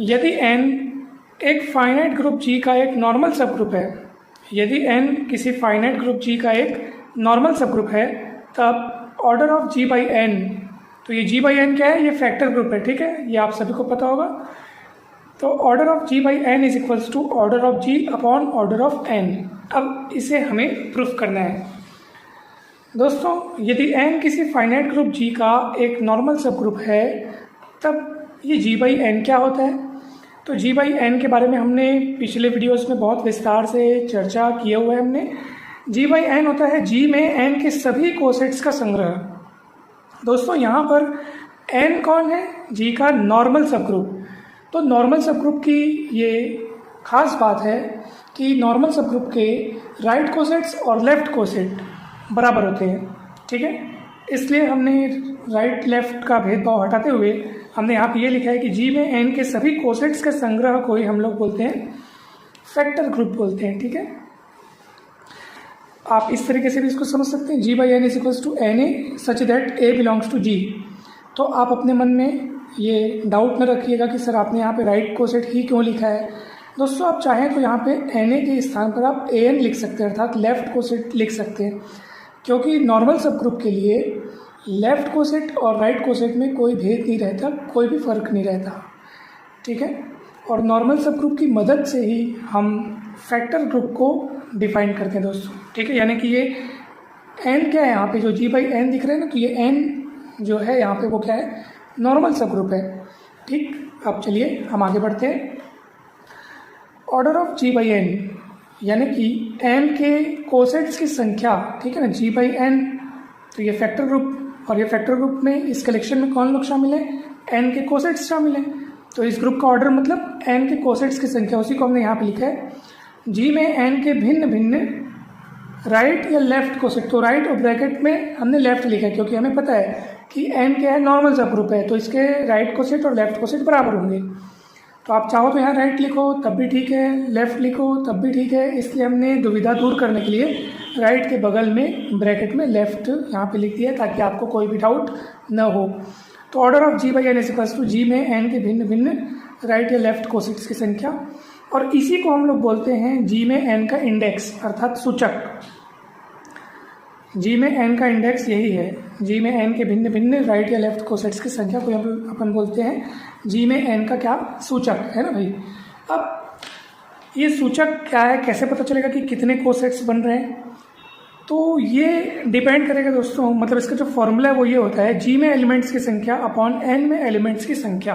यदि n एक finite group G का एक नॉर्मल सब ग्रुप है, यदि n किसी फाइनाइट ग्रुप G का एक नॉर्मल सब ग्रुप है, तब order of G by n, तो ये G बाई n क्या है? ये फैक्टर ग्रुप है, ठीक है, ये आप सभी को पता होगा। तो order of G by n is equals to order of G upon order of n। अब इसे हमें प्रूफ करना है दोस्तों। यदि n किसी फाइनाइट ग्रुप G का एक नॉर्मल सब ग्रुप है, तब ये G बाई n क्या होता है? तो G बाई n के बारे में हमने पिछले वीडियोस में बहुत विस्तार से चर्चा किए हुए हैं हमने। G बाई n होता है G में n के सभी कोसेट्स का संग्रह। दोस्तों यहाँ पर n कौन है? G का नॉर्मल सब ग्रुप। तो नॉर्मल सब ग्रुप की ये खास बात है कि नॉर्मल सब ग्रुप के राइट कोसेट्स और लेफ्ट कोसेट बराबर होते हैं, ठीक है। इसलिए हमने राइट लेफ्ट का भेदभाव हटाते हुए हमने यहाँ पे ये लिखा है कि G में n के सभी कोसेट्स के संग्रह को ही हम लोग बोलते हैं फैक्टर ग्रुप बोलते हैं, ठीक है। आप इस तरीके से भी इसको समझ सकते हैं, G by n is equals to N A such that A belongs to G। तो आप अपने मन में ये डाउट न रखिएगा कि सर आपने यहाँ पे राइट कोसेट ही क्यों लिखा है। दोस्तों आप चाहें तो यहाँ पे एन ए के स्थान पर आप ए एन लिख सकते हैं, अर्थात लेफ्ट कोसेट लिख सकते हैं, क्योंकि नॉर्मल सब ग्रुप के लिए लेफ्ट कोसेट और राइट कोसेट में कोई भेद नहीं रहता, कोई भी फर्क नहीं रहता, ठीक है। और नॉर्मल सब ग्रुप की मदद से ही हम फैक्टर ग्रुप को डिफाइन करते हैं दोस्तों, ठीक है। यानी कि ये n क्या है यहाँ पे, जो G बाई n दिख रहा है ना, तो ये n जो है यहाँ पे वो क्या है? नॉर्मल सब ग्रुप है, ठीक। अब चलिए हम आगे बढ़ते हैं। Order of G by n यानी कि n के कोसेट्स की संख्या, ठीक है ना, G बाई n, तो ये फैक्टर ग्रुप, और ये फैक्टर ग्रुप में इस कलेक्शन में कौन लोग शामिल हैं? n के कोसेट्स शामिल हैं। तो इस ग्रुप का ऑर्डर मतलब n के कोसेट्स की संख्या, उसी को हमने यहाँ पे लिखा है। G में n के भिन्न भिन्न राइट या लेफ्ट कोसेट, तो राइट और ब्रैकेट में हमने लेफ्ट लिखा है क्योंकि हमें पता है कि n क्या है? नॉर्मल सब ग्रुप है, तो इसके राइट कोसेट और लेफ्ट कोसेट बराबर होंगे। तो आप चाहो तो यहाँ राइट लिखो तब भी ठीक है, लेफ्ट लिखो तब भी ठीक है, इसलिए हमने दुविधा दूर करने के लिए राइट के बगल में ब्रैकेट में लेफ्ट यहाँ पे लिख दिया ताकि आपको कोई भी डाउट न हो। तो order of G by n is equals to G में n के भिन्न भिन्न राइट या लेफ्ट कोसेट्स की संख्या, और इसी को हम लोग बोलते हैं G में n का इंडेक्स अर्थात सूचक। G में n का इंडेक्स यही है, G में n के भिन्न भिन्न राइट या लेफ्ट कोसेट्स की संख्या को अपन बोलते हैं G में n का क्या? सूचक, है ना भाई। अब ये सूचक क्या है, कैसे पता चलेगा कि कितने कोसेट्स बन रहे हैं? तो ये डिपेंड करेगा दोस्तों, मतलब इसका जो फॉर्मूला है वो ये होता है G में एलिमेंट्स की संख्या अपॉन n में एलिमेंट्स की संख्या।